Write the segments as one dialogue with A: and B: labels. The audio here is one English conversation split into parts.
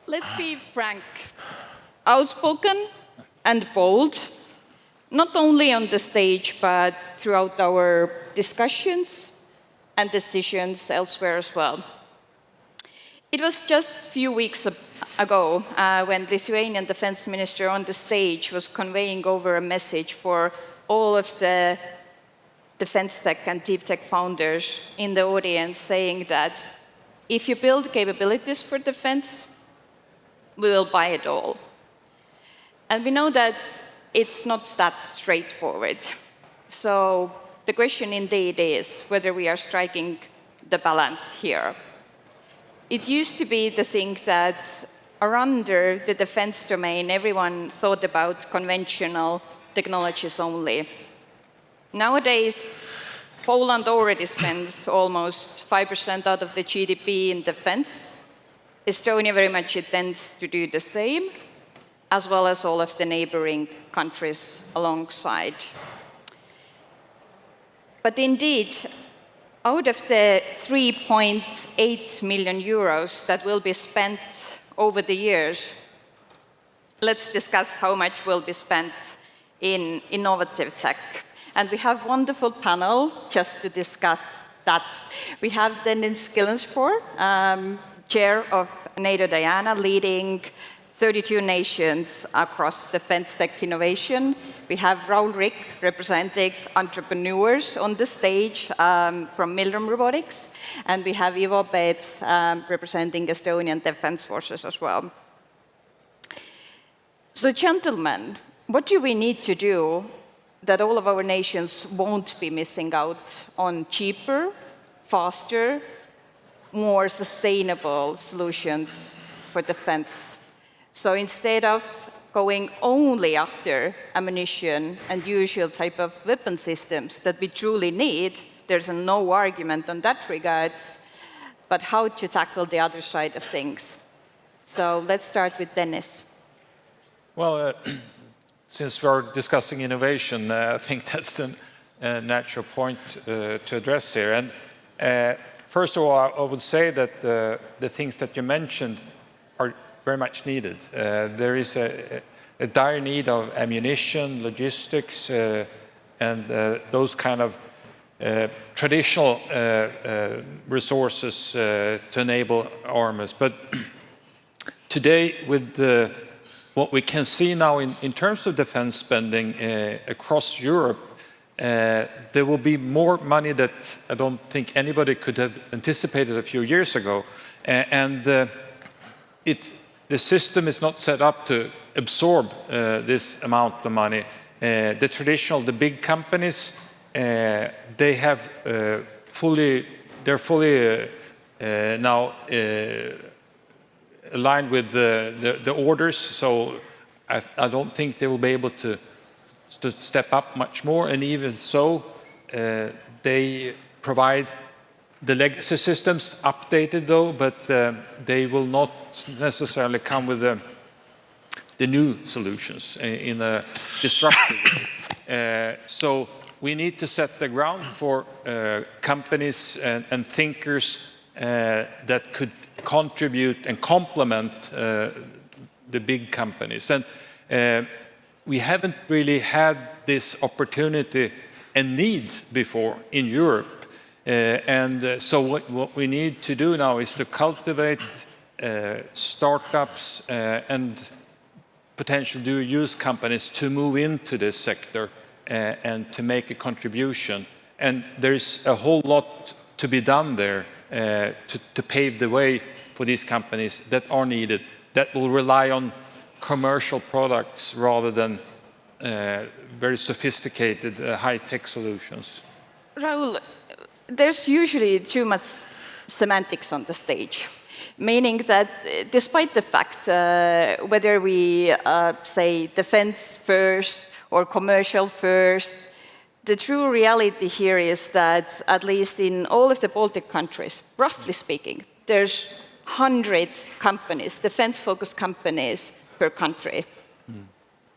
A: let's be frank, outspoken and bold, not only on the stage, but throughout our discussions and decisions elsewhere as well. It was just a few weeks ago when Lithuanian defense minister on the stage was conveying over a message for all of the defense tech and deep tech founders in the audience, saying that if you build capabilities for defense, we will buy it all. And we know that it's not that straightforward. So the question indeed is whether we are striking the balance here. It used to be the thing that under the defense domain, everyone thought about conventional technologies only. Nowadays, Poland already spends almost 5% out of the GDP in defense. Estonia very much intends to do the same, as well as all of the neighboring countries alongside. But indeed, out of the 3.8 million euros that will be spent over the years, let's discuss how much will be spent in innovative tech. And we have a wonderful panel just to discuss that. We have Dennis Gyllensporre, chair of NATO Diana, leading 32 nations across defense tech innovation. We have Raul Rikk, representing entrepreneurs on the stage from Milrem Robotics. And we have Ivo Peets, representing Estonian Defense Forces as well. So, gentlemen, what do we need to do that all of our nations won't be missing out on cheaper, faster, more sustainable solutions for defense? So instead of going only after ammunition and usual type of weapon systems that we truly need, there's no argument on that regard, but how to tackle the other side of things. So let's start with Dennis.
B: Well, since we're discussing innovation, I think that's a natural point to address here. And first of all, I would say that the things that you mentioned are very much needed. There is a dire need of ammunition, logistics, and those kind of traditional resources to enable armies. But today, with what we can see now in terms of defense spending across Europe, there will be more money that I don't think anybody could have anticipated a few years ago. And the system is not set up to absorb this amount of money. The big companies, they're fully now aligned with the orders. So I don't think they will be able to step up much more. And even so, they provide the legacy systems updated though, but they will not necessarily come with the new solutions in a disruptive way. So we need to set the ground for companies and thinkers that could contribute and complement the big companies. And we haven't really had this opportunity and need before in Europe. So what we need to do now is to cultivate startups and potential dual-use companies to move into this sector and to make a contribution. And there's a whole lot to be done there to pave the way for these companies that are needed, that will rely on commercial products rather than very sophisticated high-tech solutions.
A: Raul, there's usually too much semantics on the stage, meaning that despite the fact whether we say defense first or commercial first, the true reality here is that at least in all of the Baltic countries, roughly speaking, there's 100 companies, defense-focused companies per country.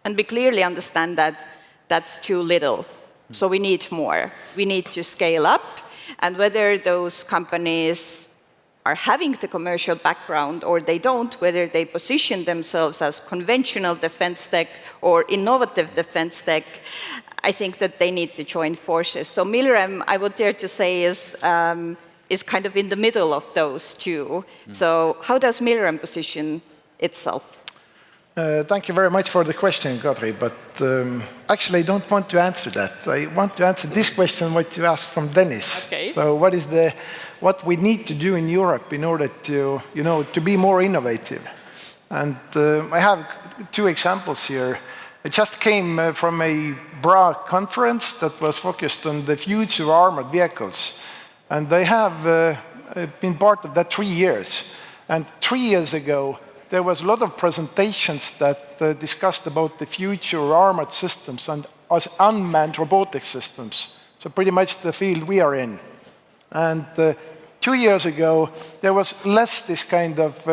A: And we clearly understand that that's too little. So we need more. We need to scale up. And whether those companies are having the commercial background or they don't, whether they position themselves as conventional defense tech or innovative defense tech, I think that they need to join forces. So Milrem, I would dare to say, is kind of in the middle of those two. So how does Milrem position itself?
C: Thank you very much for the question, Kadri, but actually I don't want to answer that. I want to answer this question, what you asked from Dennis.
A: Okay.
C: So what we need to do in Europe in order to, to be more innovative? And I have two examples here. I just came from a Prague conference that was focused on the future of armored vehicles. And I have been part of that 3 years. And 3 years ago, there was a lot of presentations that discussed about the future of armored systems and as unmanned robotic systems. So pretty much the field we are in. And 2 years ago, there was less this kind of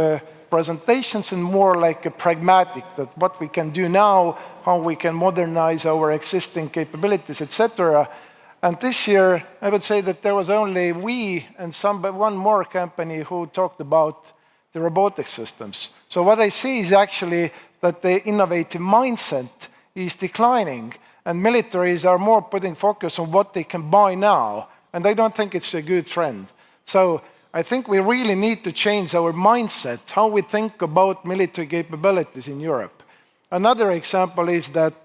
C: presentations and more like a pragmatic, that what we can do now, how we can modernize our existing capabilities, etc. And this year, I would say that there was only we and one more company who talked about the robotic systems. So what I see is actually that the innovative mindset is declining, and militaries are more putting focus on what they can buy now, and I don't think it's a good trend. So I think we really need to change our mindset, how we think about military capabilities in Europe. Another example is that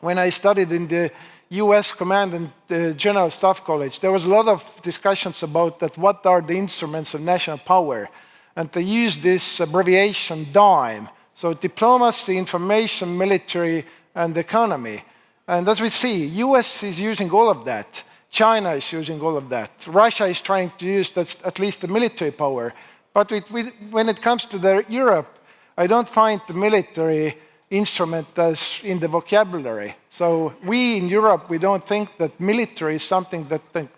C: when I studied in the US Command and General Staff College, there was a lot of discussions about that, what are the instruments of national power. And they use this abbreviation DIME, so diplomacy, information, military, and economy. And as we see, US is using all of that. China is using all of that. Russia is trying to use that, at least the military power. But when it comes to Europe, I don't find the military instrument as in the vocabulary. So we in Europe, we don't think that military is something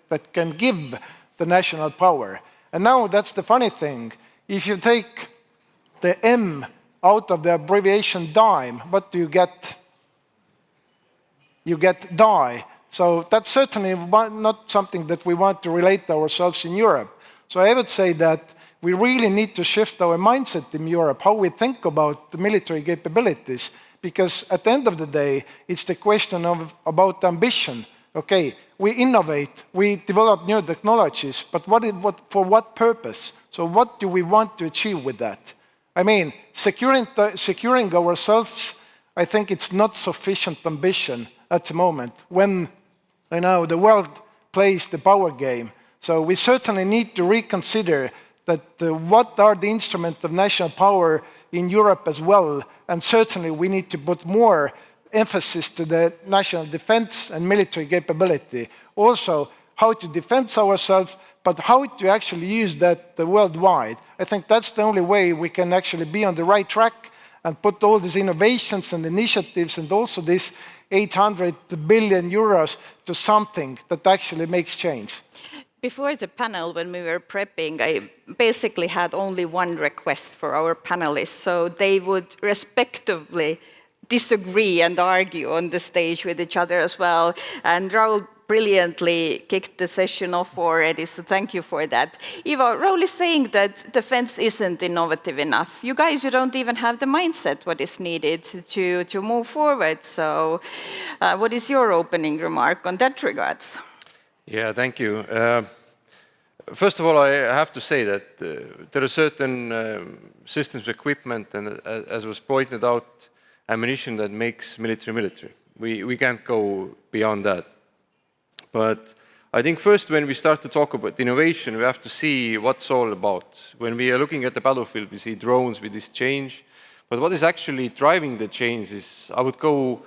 C: that can give the national power. And now that's the funny thing. If you take the M out of the abbreviation DIME, what do you get? You get die. So that's certainly not something that we want to relate to ourselves in Europe. So I would say that we really need to shift our mindset in Europe, how we think about the military capabilities, because at the end of the day, it's the question about ambition. Okay, we innovate, we develop new technologies, but for what purpose? So what do we want to achieve with that? I mean, securing ourselves, I think it's not sufficient ambition at the moment when the world plays the power game. So we certainly need to reconsider that what are the instruments of national power in Europe as well, and certainly we need to put more emphasis to the national defense and military capability. Also, how to defend ourselves, but how to actually use that worldwide. I think that's the only way we can actually be on the right track and put all these innovations and initiatives and also this 800 billion euros to something that actually makes change.
A: Before the panel, when we were prepping, I basically had only one request for our panelists, so they would respectively disagree and argue on the stage with each other as well. And Raul brilliantly kicked the session off already, so thank you for that. Ivo, Raul is saying that defense isn't innovative enough. You guys, you don't even have the mindset what is needed to move forward. So what is your opening remark on that regard?
D: Yeah, thank you. First of all, I have to say that there are certain systems of equipment and, as was pointed out, ammunition that makes military. We can't go beyond that. But I think first when we start to talk about innovation, we have to see what's all about. When we are looking at the battlefield, we see drones with this change. But what is actually driving the change is, I would go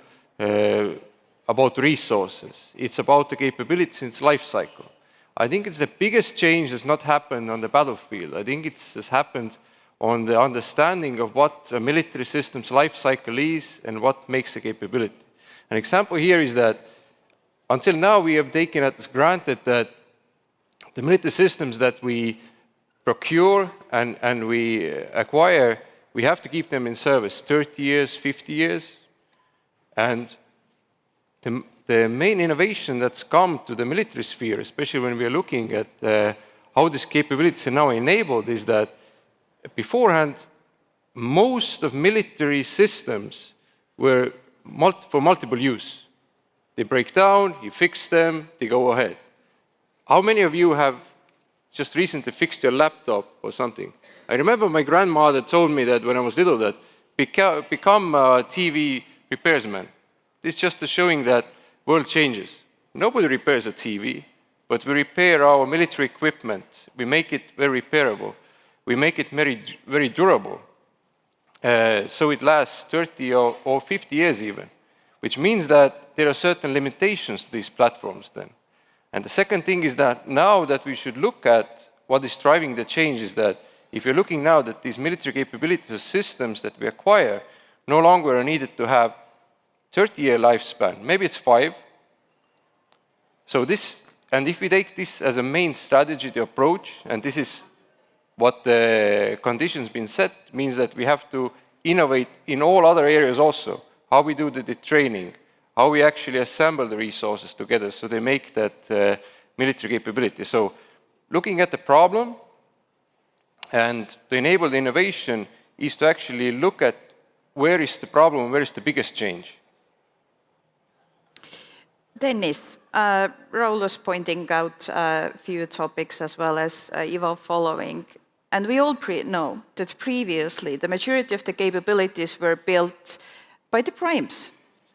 D: about resources. It's about the capabilities in its life cycle. I think it's the biggest change has not happened on the battlefield. I think it has happened on the understanding of what a military system's life cycle is and what makes a capability. An example here is that until now we have taken it as granted that the military systems that we procure and we acquire, we have to keep them in service 30 years, 50 years. And the main innovation that's come to the military sphere, especially when we are looking at how these capabilities are now enabled is that beforehand, most of military systems were for multiple use. They break down, you fix them, they go ahead. How many of you have just recently fixed your laptop or something? I remember my grandmother told me that when I was little, that become a TV repairsman. It's just showing that world changes. Nobody repairs a TV, but we repair our military equipment. We make it very repairable. We make it very, very durable. So it lasts 30 or 50 years even, which means that there are certain limitations to these platforms then. And the second thing is that now that we should look at what is driving the change is that if you're looking now that these military capabilities or systems that we acquire no longer are needed to have 30-year lifespan, maybe it's 5. So this, and if we take this as a main strategy to approach, and this is what the conditions been set, means that we have to innovate in all other areas also. How we do the training, how we actually assemble the resources together so they make that military capability. So looking at the problem and to enable the innovation is to actually look at where is the problem, where is the biggest change.
A: Dennis, Raul was pointing out a few topics as well as Ivo following. And we all know that previously the majority of the capabilities were built by the primes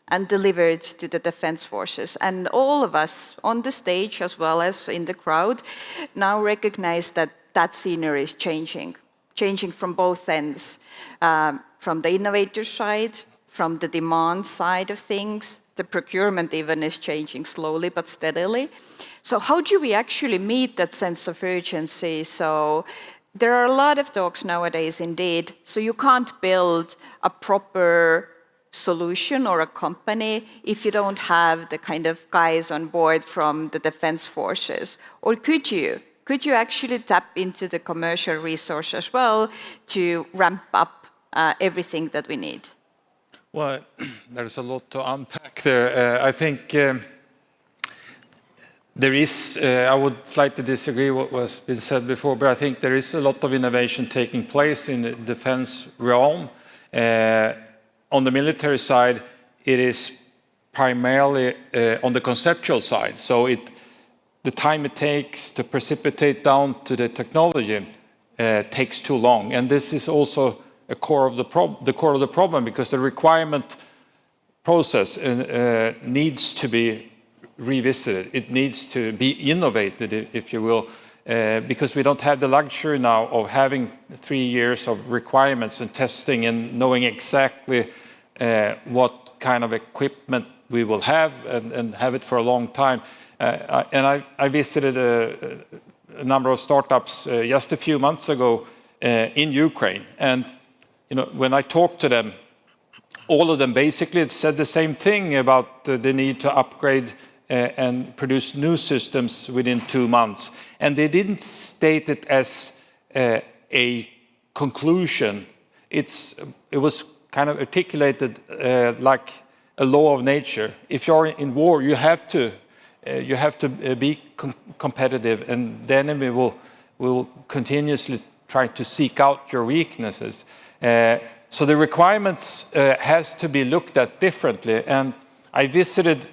A: and delivered to the defense forces. And all of us on the stage as well as in the crowd now recognize that that scenery is changing from both ends, from the innovator side, from the demand side of things. The procurement even is changing slowly but steadily. So how do we actually meet that sense of urgency? So there are a lot of talks nowadays indeed, so you can't build a proper solution or a company if you don't have the kind of guys on board from the defense forces. Or could you? Could you actually tap into the commercial resource as well to ramp up everything that we need?
B: Well, there's a lot to unpack there. I think there is, I would slightly disagree with what was been said before, but I think there is a lot of innovation taking place in the defense realm. On the military side, it is primarily on the conceptual side. So the time it takes to precipitate down to the technology takes too long. And this is also a core of the problem, because the requirement process needs to be revisited. It needs to be innovated, if you will, because we don't have the luxury now of having 3 years of requirements and testing and knowing exactly what kind of equipment we will have and have it for a long time. And I visited a number of startups just a few months ago in Ukraine. And when I talked to them, all of them basically said the same thing about the need to upgrade and produce new systems within 2 months. And they didn't state it as a conclusion. It was kind of articulated like a law of nature. If you're in war, you have to be competitive, and the enemy will continuously try to seek out your weaknesses. So the requirements has to be looked at differently. And I visited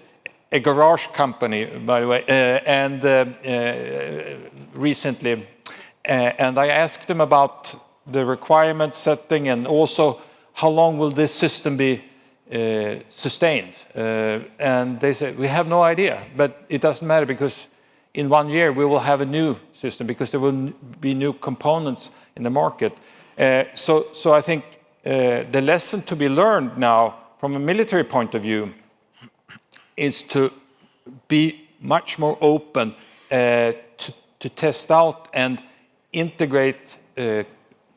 B: a garage company, by the way, and recently, and I asked them about the requirement setting and also how long will this system be sustained. And they said, we have no idea, but it doesn't matter, because in 1 year we will have a new system, because there will be new components in the market. So I think the lesson to be learned now from a military point of view is to be much more open to test out and integrate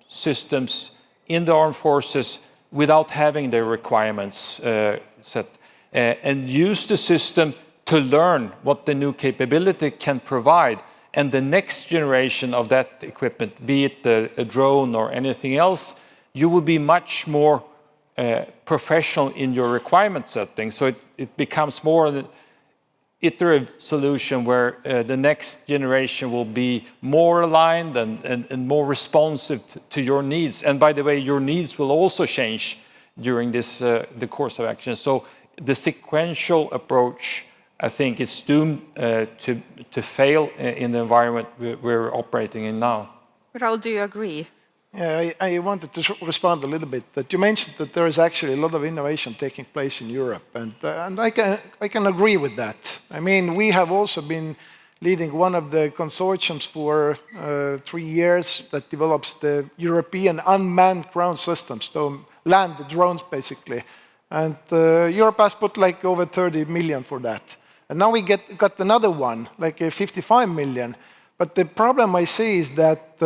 B: systems in the armed forces without having the requirements set, and use the system to learn what the new capability can provide. And the next generation of that equipment, be it a drone or anything else, you will be much more professional in your requirement setting. So it becomes more iterative solution where the next generation will be more aligned and more responsive to your needs. And by the way, your needs will also change during this the course of action. So the sequential approach, I think, is doomed to fail in the environment we're operating in now.
A: Raul, do you agree?
C: Yeah, I wanted to respond a little bit. That you mentioned that there is actually a lot of innovation taking place in Europe, and I can agree with that. I mean, we have also been leading one of the consortiums for 3 years that develops the European unmanned ground systems, so land the drones basically. And Europe has put like over 30 million for that. And now we got another one, like 55 million. But the problem I see is that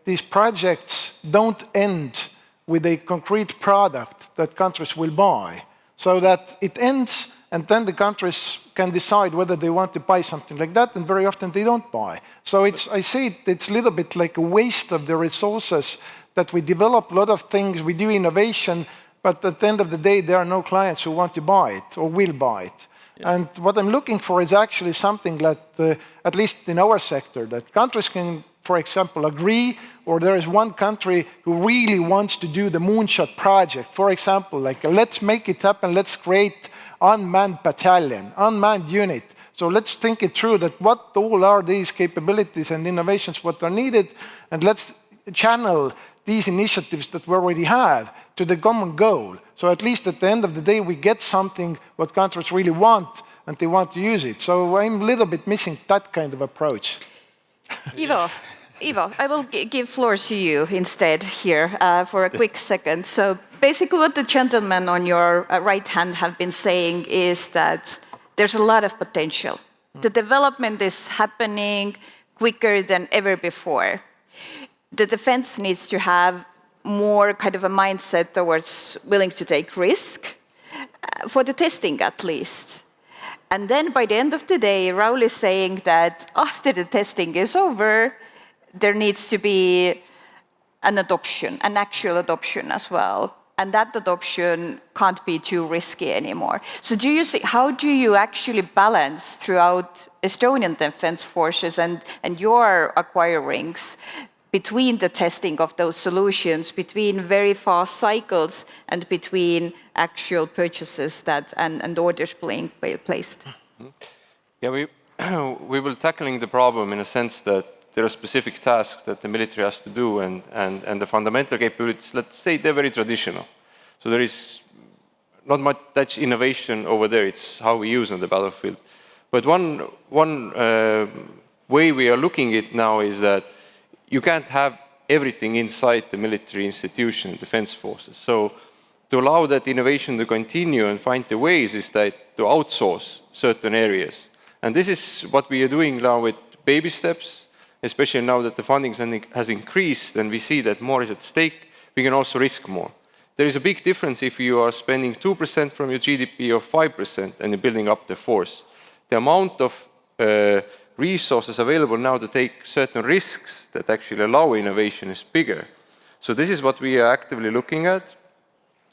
C: these projects don't end with a concrete product that countries will buy. So that it ends, and then the countries can decide whether they want to buy something like that, and very often they don't buy. So I see it's a little bit like a waste of the resources that we develop a lot of things, we do innovation, but at the end of the day, there are no clients who want to buy it or will buy it. Yeah. And what I'm looking for is actually something that, at least in our sector, that countries can, for example, agree, or there is one country who really wants to do the moonshot project. For example, like let's make it happen, let's create unmanned battalion, unmanned unit. So let's think it through that what all are these capabilities and innovations, what are needed, and let's channel these initiatives that we already have to the common goal. So at least at the end of the day, we get something what countries really want, and they want to use it. So I'm a little bit missing that kind of approach.
A: Ivo, I will give floor to you instead here for a quick second. So basically what the gentlemen on your right hand have been saying is that there's a lot of potential. The development is happening quicker than ever before. The defense needs to have more kind of a mindset towards willing to take risk, for the testing at least. And then by the end of the day, Raul is saying that after the testing is over, there needs to be an adoption, an actual adoption as well. And that adoption can't be too risky anymore. So do you see, how do you actually balance throughout Estonian Defence Forces and your acquirings between the testing of those solutions, between very fast cycles, and between actual purchases that and orders being placed?
D: Yeah, we will tackling the problem in a sense that there are specific tasks that the military has to do, and the fundamental capabilities, let's say, they're very traditional. So there is not much innovation over there. It's how we use on the battlefield. But one way we are looking at it now is that you can't have everything inside the military institution, defense forces. So to allow that innovation to continue and find the ways is that to outsource certain areas. And this is what we are doing now with baby steps, especially now that the funding has increased and we see that more is at stake, we can also risk more. There is a big difference if you are spending 2% from your GDP or 5% and you're building up the force. The amount of resources available now to take certain risks that actually allow innovation is bigger. So this is what we are actively looking at.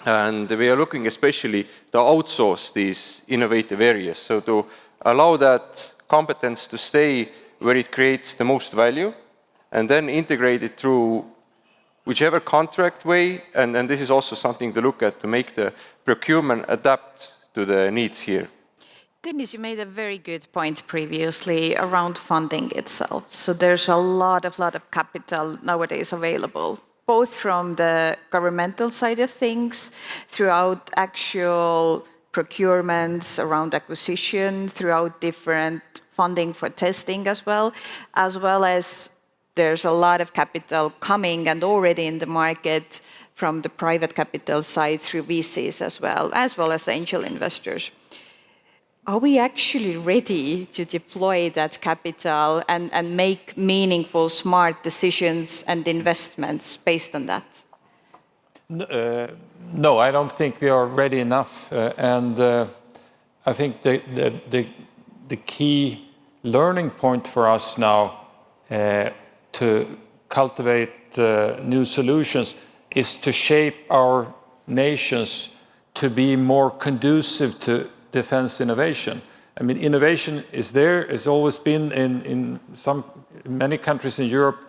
D: And we are looking especially to outsource these innovative areas. So to allow that competence to stay where it creates the most value, and then integrate it through whichever contract way. And this is also something to look at to make the procurement adapt to the needs here.
A: Dennis, you made a very good point previously around funding itself. So there's a lot of capital nowadays available, both from the governmental side of things, throughout actual procurements around acquisition, throughout different funding for testing as well as there's a lot of capital coming and already in the market from the private capital side through VCs as well as angel investors. Are we actually ready to deploy that capital and make meaningful, smart decisions and investments based on that?
B: No, I don't think we are ready enough. I think the key learning point for us now to cultivate new solutions is to shape our nations to be more conducive to defense innovation. I mean, innovation is there. It's always been in many countries in Europe,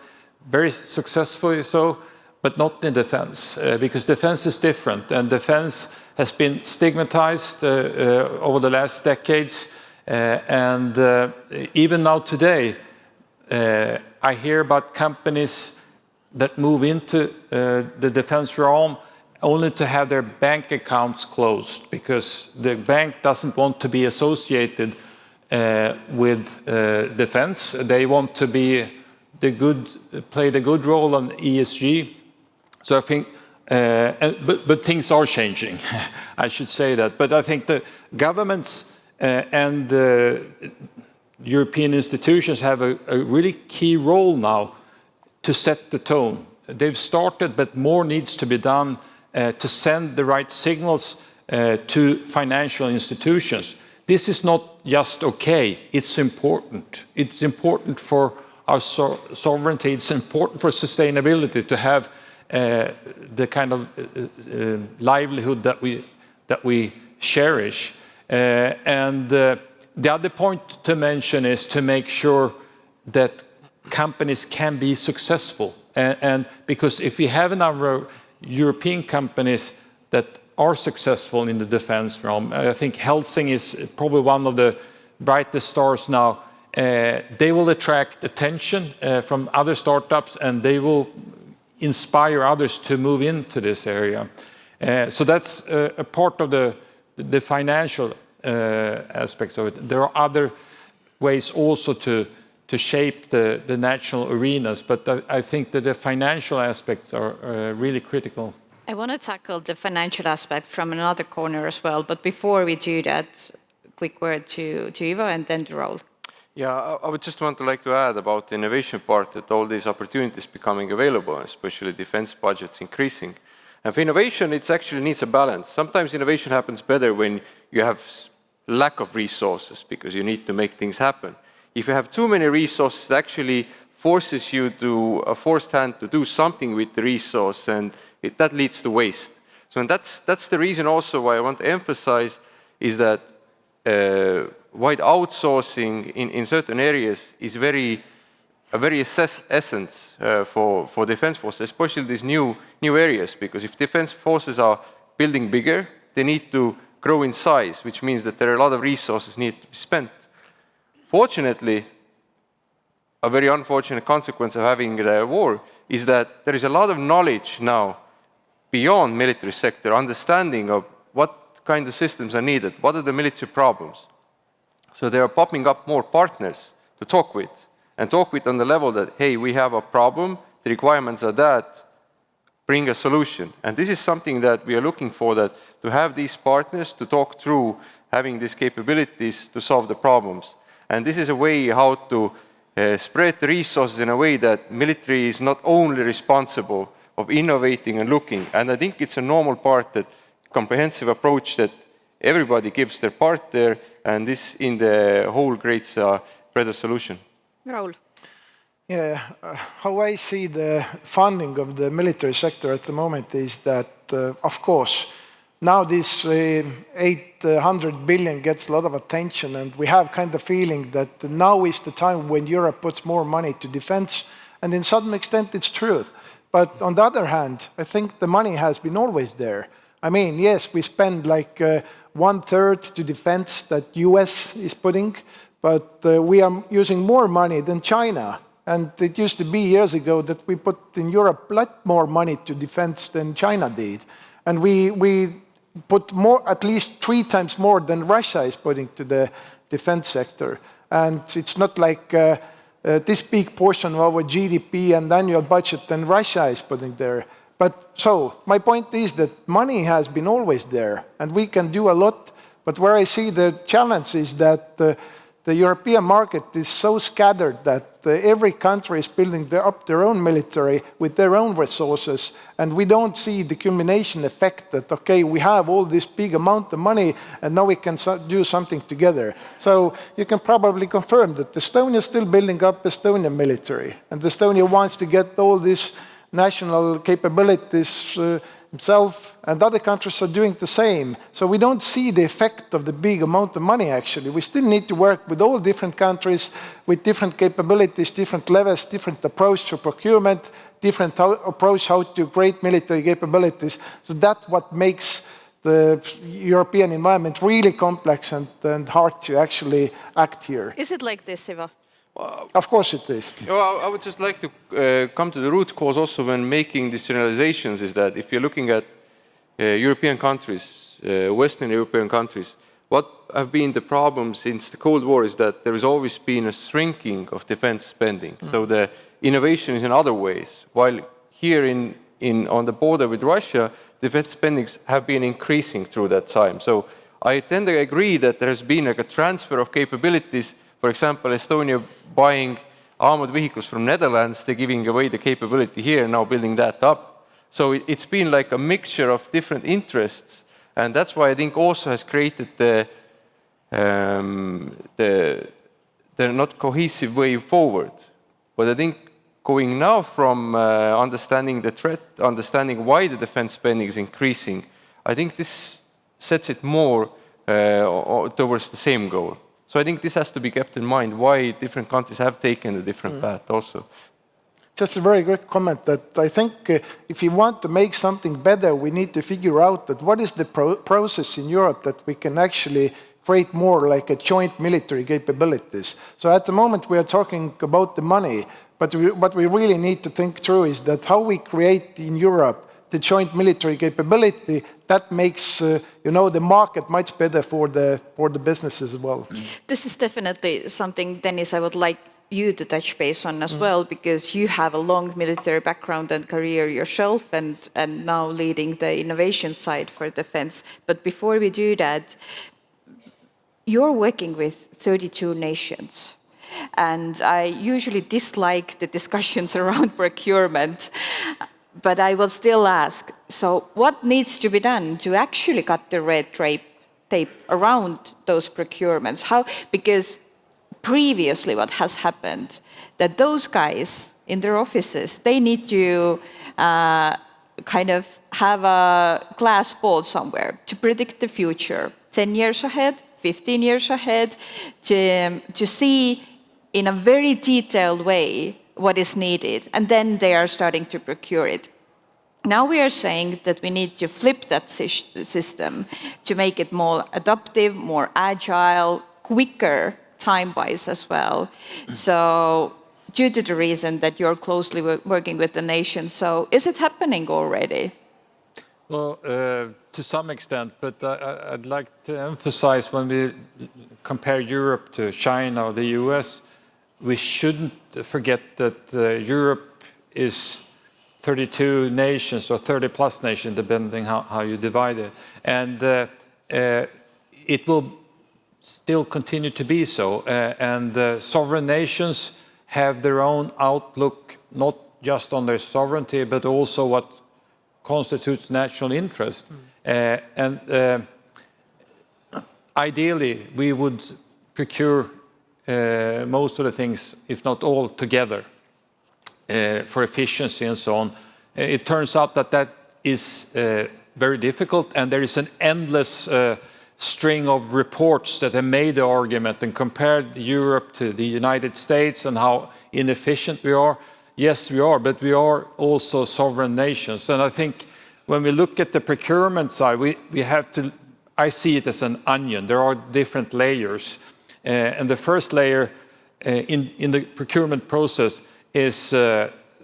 B: very successfully so, but not in defense, because defense is different, and defense has been stigmatized over the last decades, and even now today, I hear about companies that move into the defense realm only to have their bank accounts closed because the bank doesn't want to be associated with defense. They want to be play the good role on ESG. So I think, but things are changing. I should say that. But I think the governments and European institutions have a really key role now to set the tone. They've started, but more needs to be done to send the right signals to financial institutions. This is not just okay, it's important. It's important for our sovereignty, it's important for sustainability to have the kind of livelihood that we cherish. And the other point to mention is to make sure that companies can be successful. And because if we have a number of European companies that are successful in the defense realm, I think Helsing is probably one of the brightest stars now. They will attract attention from other startups, and they will inspire others to move into this area. So that's a part of the financial aspects of it. There are other ways also to shape the national arenas, but I think that the financial aspects are really critical.
A: I want to tackle the financial aspect from another corner as well, but before we do that, quick word to Ivo and then to Raul.
D: Yeah, I would just like to add about the innovation part, that all these opportunities becoming available, especially defense budgets increasing. And for innovation, it actually needs a balance. Sometimes innovation happens better when you have lack of resources because you need to make things happen. If you have too many resources, it actually forces you to a forced hand to do something with the resource, and that leads to waste. So and that's the reason also why I want to emphasize is that wide outsourcing in certain areas is a very essence for defense forces, especially these new areas, because if defense forces are building bigger, they need to grow in size, which means that there are a lot of resources need to be spent. Fortunately, a very unfortunate consequence of having the war is that there is a lot of knowledge now beyond military sector, understanding of what kind of systems are needed, what are the military problems. So there are popping up more partners to talk with, and talk with on the level that, hey, we have a problem, the requirements are that, bring a solution. And this is something that we are looking for, that to have these partners to talk through, having these capabilities to solve the problems. And this is a way how to spread the resources in a way that military is not only responsible of innovating and looking. And I think it's a normal part, that comprehensive approach, that everybody gives their part there, and this in the whole creates a better solution.
A: Raul.
C: Yeah, how I see the funding of the military sector at the moment is that, of course, now this 800 billion gets a lot of attention, and we have kind of feeling that now is the time when Europe puts more money to defense, and in some extent it's true. But on the other hand, I think the money has been always there. I mean, yes, we spend like 1/3 to defense that US is putting, but we are using more money than China. And it used to be years ago that we put in Europe a lot more money to defense than China did. And we put more, at least 3 times more than Russia is putting to the defense sector. And it's not like this big portion of our GDP and annual budget than Russia is putting there. But so my point is that money has been always there, and we can do a lot. But where I see the challenge is that the European market is so scattered that every country is building up their own military with their own resources, and we don't see the culmination effect that, okay, we have all this big amount of money and now we can do something together. So you can probably confirm that Estonia is still building up Estonian military, and Estonia wants to get all these national capabilities himself, and other countries are doing the same. So we don't see the effect of the big amount of money, actually. We still need to work with all different countries, with different capabilities, different levels, different approach to procurement, different approach how to create military capabilities. So that's what makes the European environment really complex and hard to actually act here.
A: Is it like this, Ivo?
C: Of course it is.
D: Well, I would just like to come to the root cause also when making these generalizations, is that if you're looking at European countries, Western European countries, what have been the problems since the Cold War is that there has always been a shrinking of defense spending. So the innovation is in other ways, while here on the border with Russia, defense spendings have been increasing through that time. So I tend to agree that there has been like a transfer of capabilities. For example, Estonia buying armored vehicles from Netherlands, they're giving away the capability here, now building that up. So it's been like a mixture of different interests, and that's why I think also has created the not cohesive way forward. But I think going now from understanding the threat, understanding why the defense spending is increasing, I think this sets it more towards the same goal. So I think this has to be kept in mind, why different countries have taken a different path also.
C: Just a very good comment that I think if you want to make something better, we need to figure out that what is the process in Europe that we can actually create more like a joint military capabilities. So at the moment we are talking about the money, but what we really need to think through is that how we create in Europe the joint military capability that makes the market much better for the businesses as well.
A: This is definitely something, Dennis, I would like you to touch base on as well, because you have a long military background and career yourself, and now leading the innovation side for defense. But before we do that, you're working with 32 nations. And I usually dislike the discussions around procurement. But I will still ask, so what needs to be done to actually cut the red tape around those procurements? How? Because previously what has happened, that those guys in their offices, they need to kind of have a glass ball somewhere to predict the future, 10 years ahead, 15 years ahead, to see in a very detailed way what is needed, and then they are starting to procure it. Now we are saying that we need to flip that system to make it more adaptive, more agile, quicker time-wise as well. So due to the reason that you're closely working with the nation, so is it happening already?
B: Well, to some extent, but I'd like to emphasize when we compare Europe to China or the US, we shouldn't forget that Europe is 32 nations or 30 plus nations, depending how you divide it. And it will still continue to be so. And sovereign nations have their own outlook, not just on their sovereignty, but also what constitutes national interest. Ideally, we would procure most of the things, if not all, together for efficiency and so on. It turns out that that is very difficult, and there is an endless string of reports that have made the argument and compared Europe to the United States and how inefficient we are. Yes, we are, but we are also sovereign nations. And I think when we look at the procurement side, we have to, I see it as an onion. There are different layers. And the first layer in the procurement process is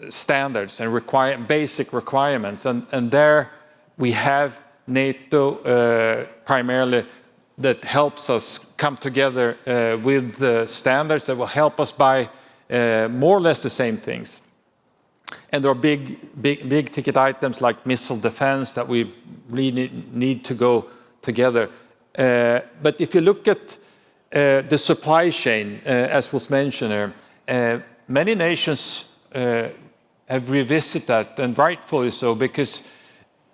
B: standards and basic requirements. And there we have NATO primarily that helps us come together with the standards that will help us buy more or less the same things. And there are big ticket items like missile defense that we really need to go together. But if you look at the supply chain, as was mentioned here, many nations have revisited that, and rightfully so, because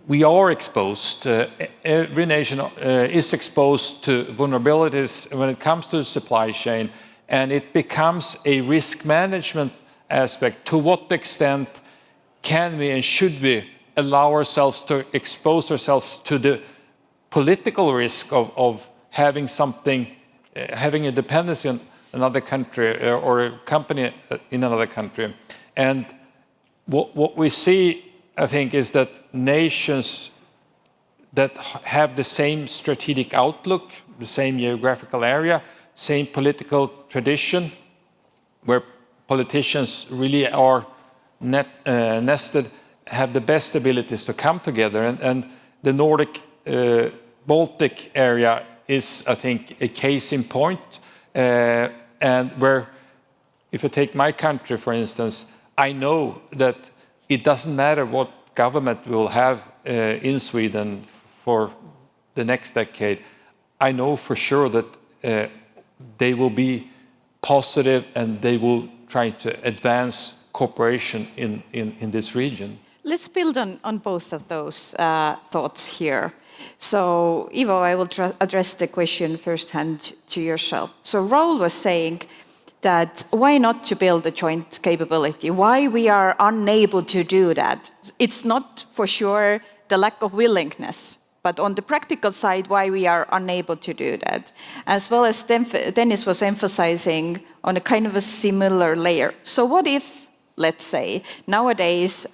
B: we are exposed. Every nation is exposed to vulnerabilities when it comes to the supply chain, and it becomes a risk management aspect. To what extent can we and should we allow ourselves to expose ourselves to the political risk of having something, having a dependency on another country or a company in another country. And what we see, I think, is that nations that have the same strategic outlook, the same geographical area, same political tradition, where politicians really are nested, have the best abilities to come together. And the Nordic Baltic area is, I think, a case in point, and where, if I take my country, for instance, I know that it doesn't matter what government we will have in Sweden for the next decade. I know for sure that they will be positive and they will try to advance cooperation in this region.
A: Let's build on both of those thoughts here. So, Ivo, I will address the question firsthand to yourself. So, Raul was saying that why not to build a joint capability? Why we are unable to do that? It's not for sure the lack of willingness, but on the practical side, why we are unable to do that. As well as Dennis was emphasizing on a kind of a similar layer. So what if, let's say, nowadays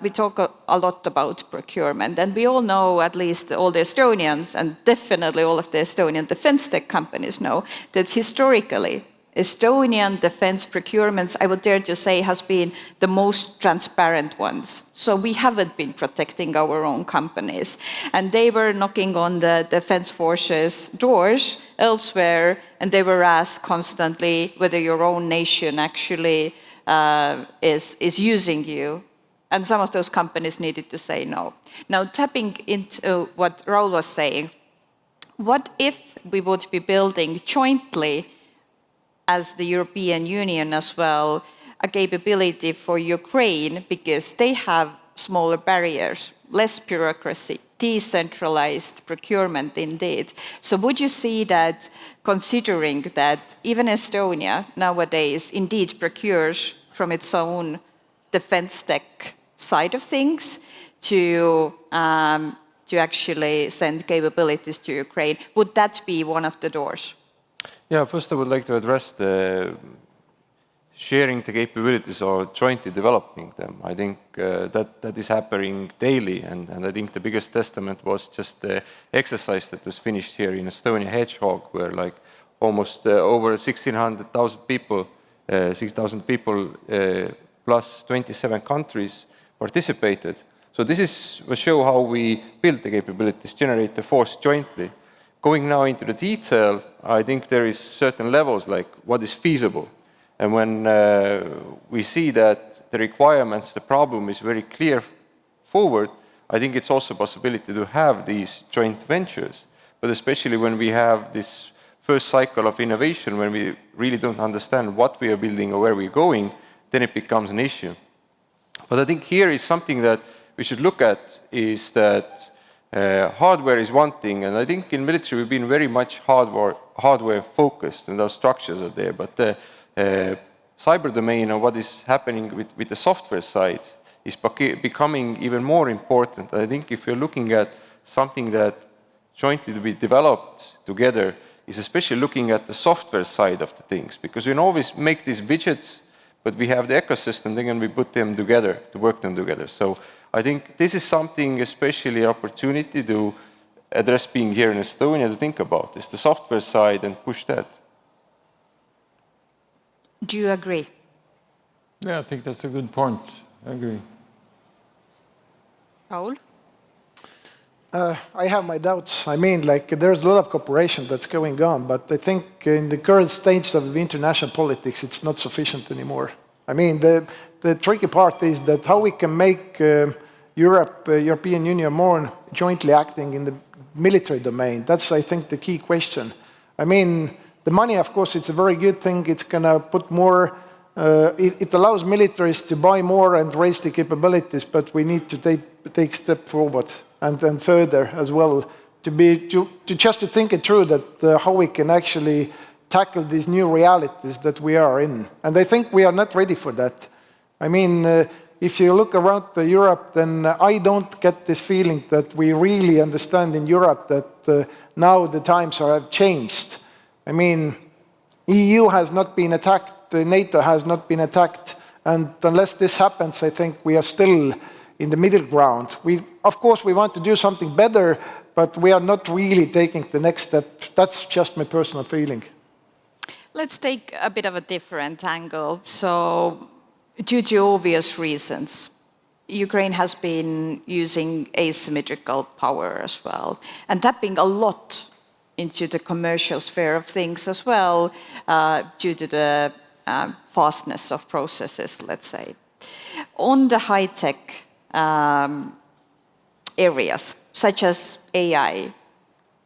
A: we talk a lot about procurement, and we all know, at least all the Estonians, and definitely all of the Estonian defense tech companies know, that historically, Estonian defense procurements, I would dare to say, has been the most transparent ones. So we haven't been protecting our own companies. And they were knocking on the defense forces' doors elsewhere, and they were asked constantly whether your own nation actually is using you. And some of those companies needed to say no. Now, tapping into what Raul was saying, what if we would be building jointly, as the European Union as well, a capability for Ukraine, because they have smaller barriers, less bureaucracy, decentralized procurement indeed. So would you see that, considering that even Estonia nowadays indeed procures from its own defense tech side of things to actually send capabilities to Ukraine, would that be one of the doors?
D: Yeah, first I would like to address the sharing the capabilities or jointly developing them. I think that is happening daily, and I think the biggest testament was just the exercise that was finished here in Estonia Hedgehog, where like almost over 6,000 people plus 27 countries participated. So this will show how we build the capabilities, generate the force jointly. Going now into the detail, I think there is certain levels like what is feasible. And when we see that the requirements, the problem is very clear forward, I think it's also a possibility to have these joint ventures. But especially when we have this first cycle of innovation, when we really don't understand what we are building or where we're going, then it becomes an issue. But I think here is something that we should look at, is that hardware is one thing, and I think in military we've been very much hardware focused, and our structures are there. But the cyber domain, and what is happening with the software side, is becoming even more important. I think if you're looking at something that jointly to be developed together, is especially looking at the software side of the things, because we can always make these widgets, but we have the ecosystem, then we put them together to work them together. So I think this is something, especially opportunity to address being here in Estonia, to think about, is the software side and push that.
A: Do you agree?
B: Yeah, I think that's a good point. I agree.
A: Raul?
C: I have my doubts. I mean, like, there's a lot of cooperation that's going on, but I think in the current stage of international politics, it's not sufficient anymore. I mean, the tricky part is that how we can make European Union more jointly acting in the military domain. That's, I think, the key question. I mean, the money, of course, it's a very good thing. It's going to put more, it allows militaries to buy more and raise the capabilities, but we need to take a step forward and then further as well, to just to think it through, that how we can actually tackle these new realities that we are in. And I think we are not ready for that. I mean, if you look around Europe, then I don't get this feeling that we really understand in Europe that now the times have changed. I mean, EU has not been attacked, NATO has not been attacked, and unless this happens, I think we are still in the middle ground. Of course, we want to do something better, but we are not really taking the next step. That's just my personal feeling.
A: Let's take a bit of a different angle. So, due to obvious reasons, Ukraine has been using asymmetrical power as well, and tapping a lot into the commercial sphere of things as well, due to the fastness of processes, let's say. On the high-tech areas, such as AI,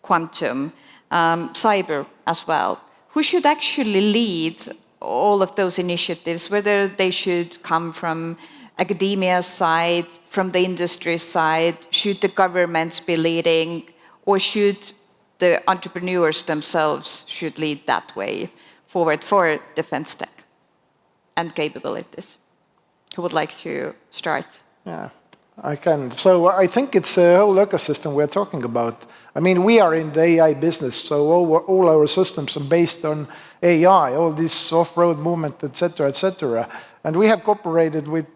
A: quantum, cyber as well, who should actually lead all of those initiatives, whether they should come from academia's side, from the industry side, should the governments be leading, or should the entrepreneurs themselves should lead that way forward for defense tech and capabilities? Who would like to start?
C: Yeah, I can. So I think it's a whole ecosystem we're talking about. I mean, we are in the AI business, so all our systems are based on AI, all this off-road movement, etc., etc. And we have cooperated with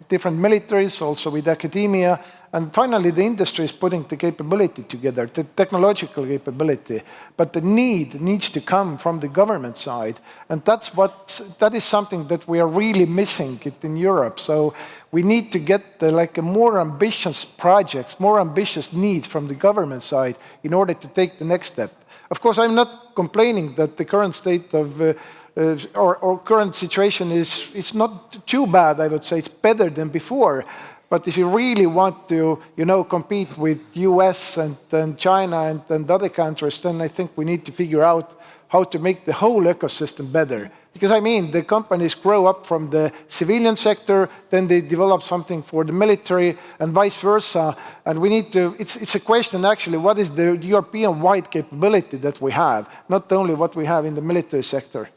C: different militaries, also with academia, and finally the industry is putting the capability together, the technological capability. But the need needs to come from the government side, and that is something that we are really missing in Europe. So we need to get like a more ambitious projects, more ambitious needs from the government side in order to take the next step. Of course, I'm not complaining that the current state of or current situation is not too bad. I would say it's better than before. But if you really want to, compete with US and China and other countries, then I think we need to figure out how to make the whole ecosystem better. Because I mean, the companies grow up from the civilian sector, then they develop something for the military, and vice versa. And we need to, it's a question actually, what is the European-wide capability that we have, not only what we have in the military sector.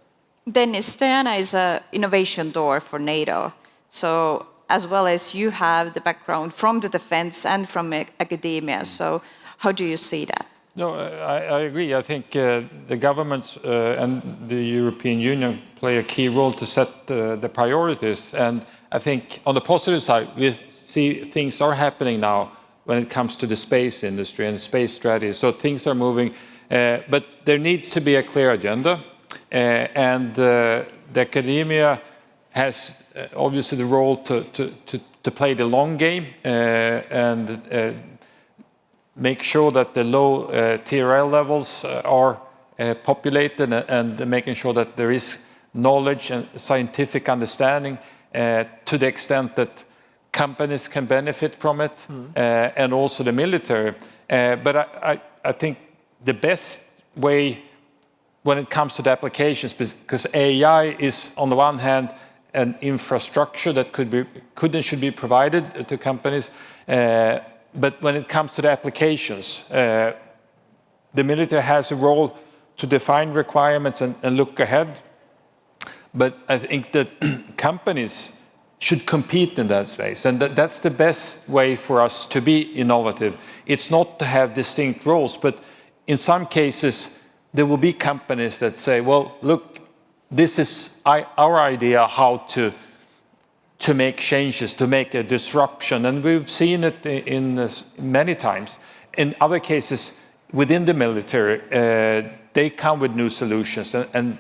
A: Then Estonian is an innovation door for NATO. So as well as you have the background from the defense and from academia. So how do you see that?
B: No, I agree. I think the governments and the European Union play a key role to set the priorities. And I think on the positive side, we see things are happening now when it comes to the space industry and space strategy. So things are moving, but there needs to be a clear agenda. And the academia has obviously the role to play the long game and make sure that the low TRL levels are populated and making sure that there is knowledge and scientific understanding to the extent that companies can benefit from it, and also the military. But I think the best way when it comes to the applications, because AI is on the one hand an infrastructure that could and should be provided to companies, but when it comes to the applications, the military has a role to define requirements and look ahead. But I think that companies should compete in that space, and that's the best way for us to be innovative. It's not to have distinct roles, but in some cases there will be companies that say, well, look, this is our idea how to make changes, to make a disruption. And we've seen it in many times. In other cases, within the military, they come with new solutions and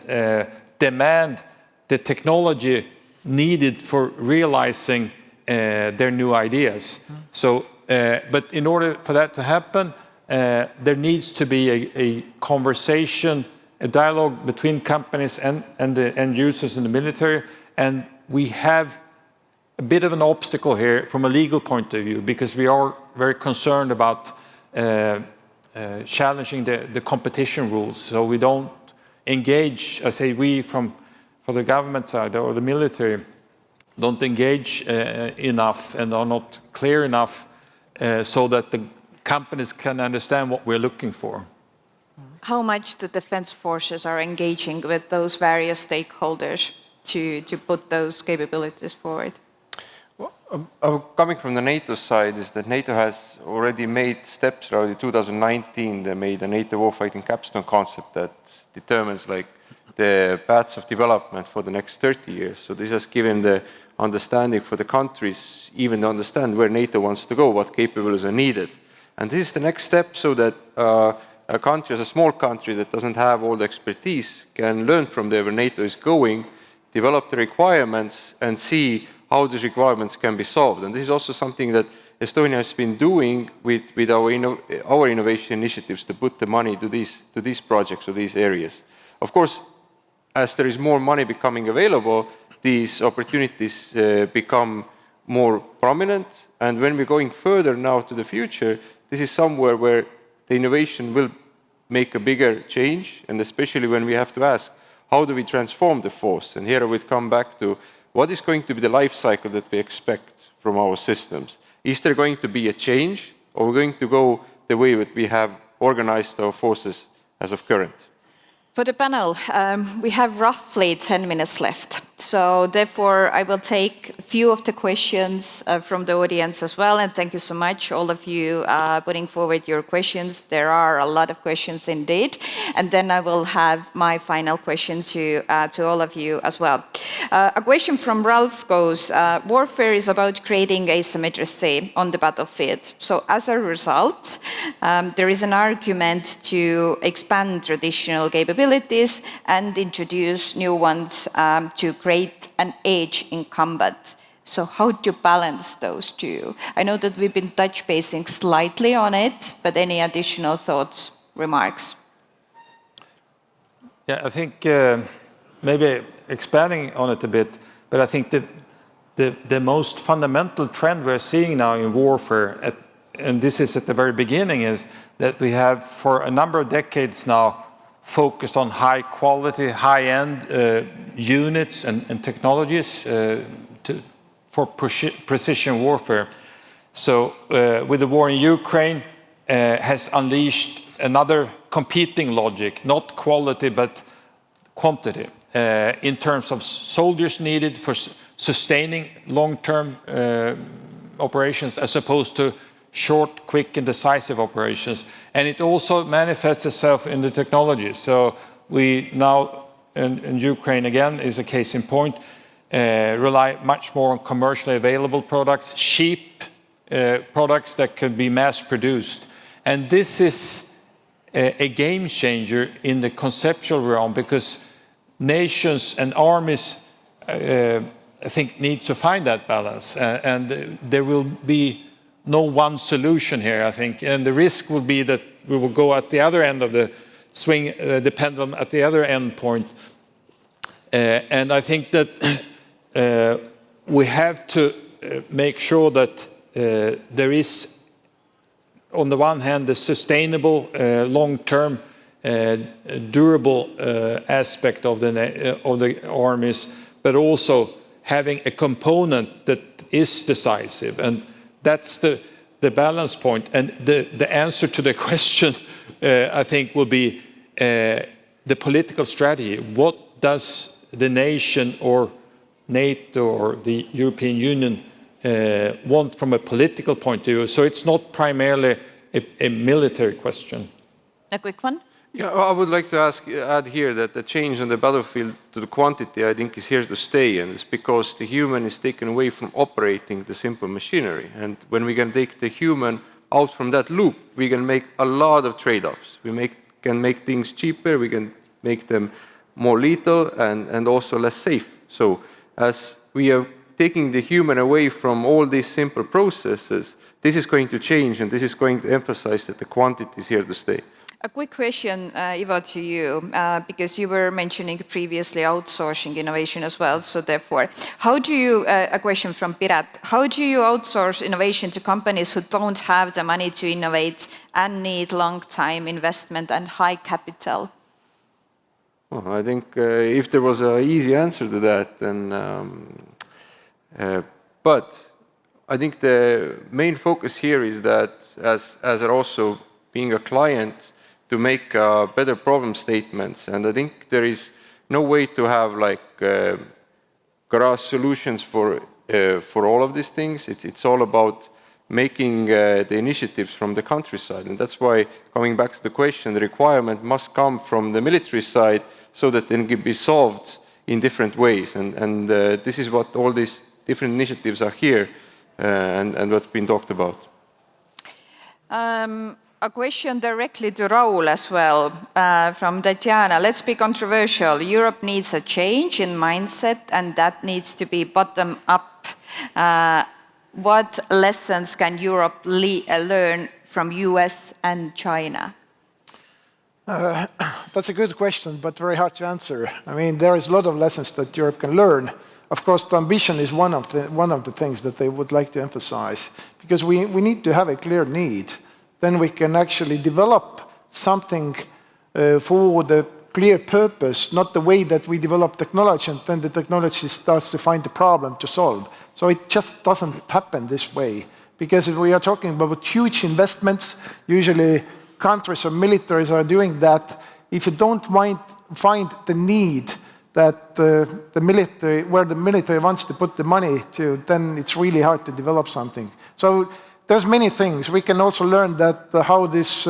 B: demand the technology needed for realizing their new ideas. So, but in order for that to happen, there needs to be a conversation, a dialogue between companies and the end users in the military. And we have a bit of an obstacle here from a legal point of view, because we are very concerned about challenging the competition rules. So we don't engage, I say we for the government side or the military, don't engage enough and are not clear enough so that the companies can understand what we're looking for.
A: How much the defense forces are engaging with those various stakeholders to put those capabilities forward?
D: Coming from the NATO side is that NATO has already made steps. Already 2019, they made a NATO warfighting capstone concept that determines like the paths of development for the next 30 years. So this has given the understanding for the countries even to understand where NATO wants to go, what capabilities are needed. And this is the next step so that a country, as a small country that doesn't have all the expertise, can learn from where NATO is going, develop the requirements, and see how these requirements can be solved. And this is also something that Estonia has been doing with our innovation initiatives to put the money to these projects or these areas. Of course, as there is more money becoming available, these opportunities become more prominent. And when we're going further now to the future, this is somewhere where the innovation will make a bigger change, and especially when we have to ask, how do we transform the force? And here I would come back to what is going to be the life cycle that we expect from our systems? Is there going to be a change, or are we going to go the way that we have organized our forces as of current?
A: For the panel, we have roughly 10 minutes left. So therefore, I will take a few of the questions from the audience as well. And thank you so much, all of you, putting forward your questions. There are a lot of questions indeed. And then I will have my final question to all of you as well. A question from Ralph goes, warfare is about creating asymmetry on the battlefield. So as a result, there is an argument to expand traditional capabilities and introduce new ones to create an edge in combat. So how to balance those two? I know that we've been touch basing slightly on it, but any additional thoughts, remarks?
B: Yeah, I think maybe expanding on it a bit, but I think that the most fundamental trend we're seeing now in warfare, and this is at the very beginning, is that we have for a number of decades now focused on high quality, high-end units and technologies for precision warfare. So with the war in Ukraine has unleashed another competing logic, not quality but quantity, in terms of soldiers needed for sustaining long-term operations as opposed to short, quick and decisive operations. And it also manifests itself in the technology. So we now, in Ukraine again, is a case in point, rely much more on commercially available products, cheap products that can be mass produced. And this is a game changer in the conceptual realm, because nations and armies, I think, need to find that balance. And there will be no one solution here, I think. And the risk will be that we will go at the other end of the swing, the pendulum at the other end point. And I think that we have to make sure that there is, on the one hand, the sustainable, long-term, durable aspect of the armies, but also having a component that is decisive. And that's the balance point. And the answer to the question, I think, will be the political strategy. What does the nation or NATO or the European Union want from a political point of view? So it's not primarily a military question.
A: A quick one?
D: Yeah, I would like to add here that the change on the battlefield to the quantity, I think, is here to stay, and it's because the human is taken away from operating the simple machinery. And when we can take the human out from that loop, we can make a lot of trade-offs. We can make things cheaper, we can make them more lethal and also less safe. So as we are taking the human away from all these simple processes, this is going to change, and this is going to emphasize that the quantity is here to stay.
A: A quick question, Ivo, to you, because you were mentioning previously outsourcing innovation as well. So therefore, how do you, a question from Piret, how do you outsource innovation to companies who don't have the money to innovate and need long time investment and high capital?
D: Well, I think if there was an easy answer to that, then, but I think the main focus here is that as also being a client, to make better problem statements. And I think there is no way to have like garage solutions for for all of these things. It's all about making the initiatives from the countryside. And that's why, coming back to the question, the requirement must come from the military side so that they can be solved in different ways. And this is what all these different initiatives are here and what's been talked about.
A: A question directly to Raul as well, from Tatiana. Let's be controversial. Europe needs a change in mindset, and that needs to be bottom up. What lessons can Europe learn from US and China?
C: That's a good question, but very hard to answer. I mean, there is a lot of lessons that Europe can learn. Of course, the ambition is one of the things that they would like to emphasize, because we need to have a clear need. Then we can actually develop something for the clear purpose, not the way that we develop technology and then the technology starts to find the problem to solve. So it just doesn't happen this way. Because if we are talking about huge investments, usually countries or militaries are doing that. If you don't find the need that the military, where the military wants to put the money to, then it's really hard to develop something. So there's many things. We can also learn that how this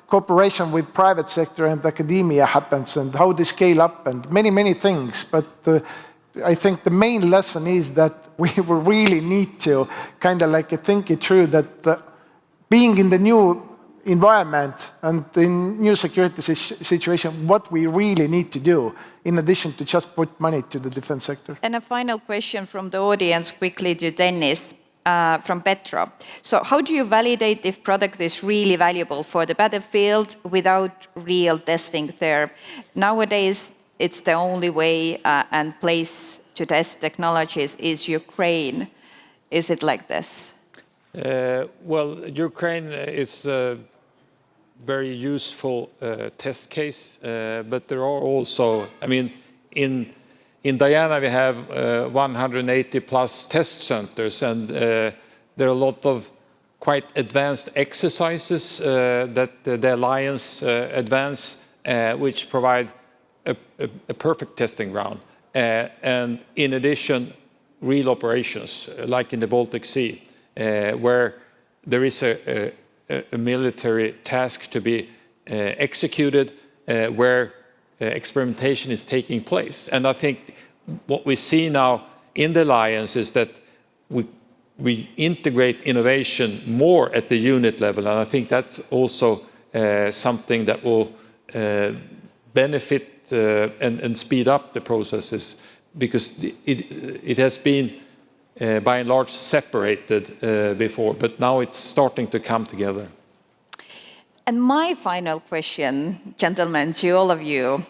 C: cooperation with private sector and academia happens and how they scale up and many things. But I think the main lesson is that we will really need to kind of like think it through, that being in the new environment and the new security situation, what we really need to do in addition to just put money to the defense sector.
A: And a final question from the audience quickly to Dennis. From Petra. So how do you validate if product is really valuable for the battlefield without real testing there? Nowadays, it's the only way and place to test technologies is Ukraine. Is it like this?
B: Well, Ukraine is a very useful test case, but there are also, I mean, in Diana, we have 180 plus test centers, and there are a lot of quite advanced exercises that the Alliance advance, which provide a perfect testing ground. And in addition, real operations, like in the Baltic Sea, where there is a military task to be executed, where experimentation is taking place. And I think what we see now in the Alliance is that we integrate innovation more at the unit level. And I think that's also something that will benefit and speed up the processes, because it has been by and large separated before, but now it's starting to come together.
A: And my final question, gentlemen, to all of you,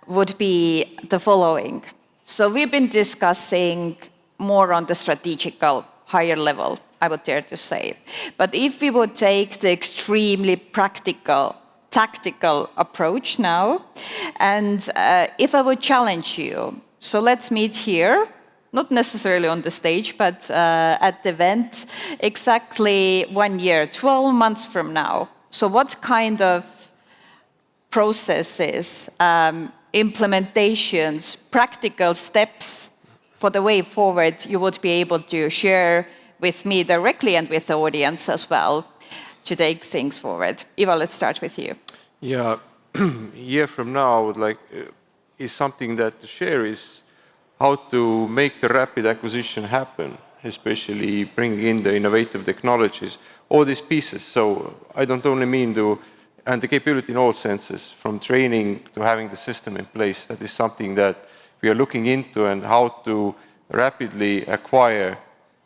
A: would be the following. So we've been discussing more on the strategical, higher level, I would dare to say. But if we would take the extremely practical, tactical approach now, and if I would challenge you, so let's meet here, not necessarily on the stage, but at the event, exactly 1 year, 12 months from now. So what kind of processes, implementations, practical steps for the way forward you would be able to share with me directly and with the audience as well to take things forward? Ivo, let's start with you.
D: Yeah, a year from now, I would like, is something that to share is how to make the rapid acquisition happen, especially bringing in the innovative technologies, all these pieces. So I don't only mean and the capability in all senses, from training to having the system in place. That is something that we are looking into, and how to rapidly acquire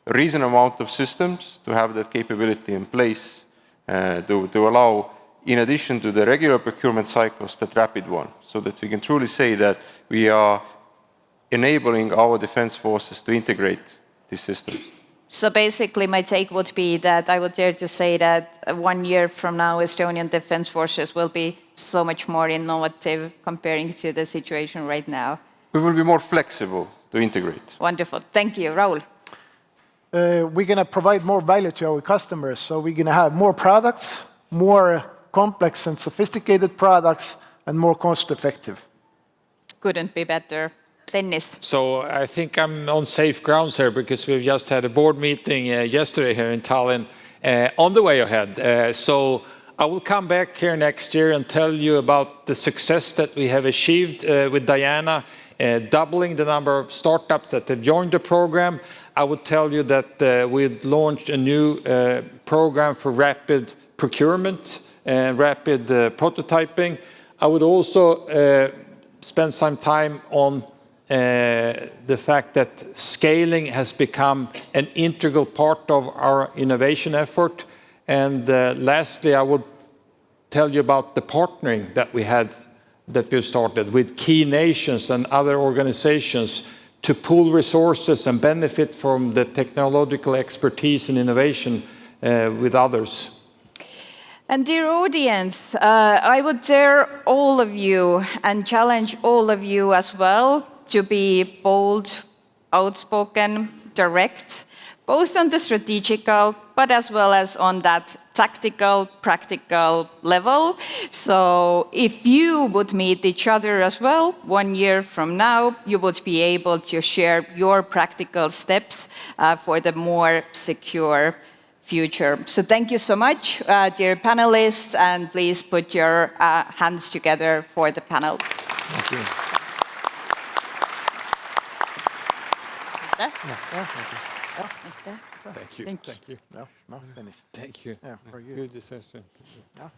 D: a reasonable amount of systems to have that capability in place, to allow, in addition to the regular procurement cycles, that rapid one, so that we can truly say that we are enabling our defense forces to integrate this system.
A: So basically my take would be that I would dare to say that 1 year from now Estonian defense forces will be so much more innovative comparing to the situation right now.
D: We will be more flexible to integrate.
A: Wonderful. Thank you. Raul?
C: We're going to provide more value to our customers. So we're going to have more products, more complex and sophisticated products, and more cost effective.
A: Couldn't be better. Dennis.
B: So I think I'm on safe grounds here because we've just had a board meeting yesterday here in Tallinn on the way ahead. So I will come back here next year and tell you about the success that we have achieved with Diana, doubling the number of startups that have joined the program. I would tell you that we've launched a new program for rapid procurement and rapid prototyping. I would also spend some time on the fact that scaling has become an integral part of our innovation effort. And lastly, I would tell you about the partnering that we've started with key nations and other organizations to pool resources and benefit from the technological expertise and innovation with others.
A: And dear audience, I would dare all of you and challenge all of you as well to be bold, outspoken, direct, both on the strategical, but as well as on that tactical, practical level. So if you would meet each other as well 1 year from now, you would be able to share your practical steps for the more secure future. So thank you so much, dear panelists, and please put your hands together for the panel.
B: Thank you. Thank you.
A: Thank you.
B: Thank you.
C: No, finish.
B: Thank you.
C: Yeah, for you.
B: Good discussion.
C: Yeah.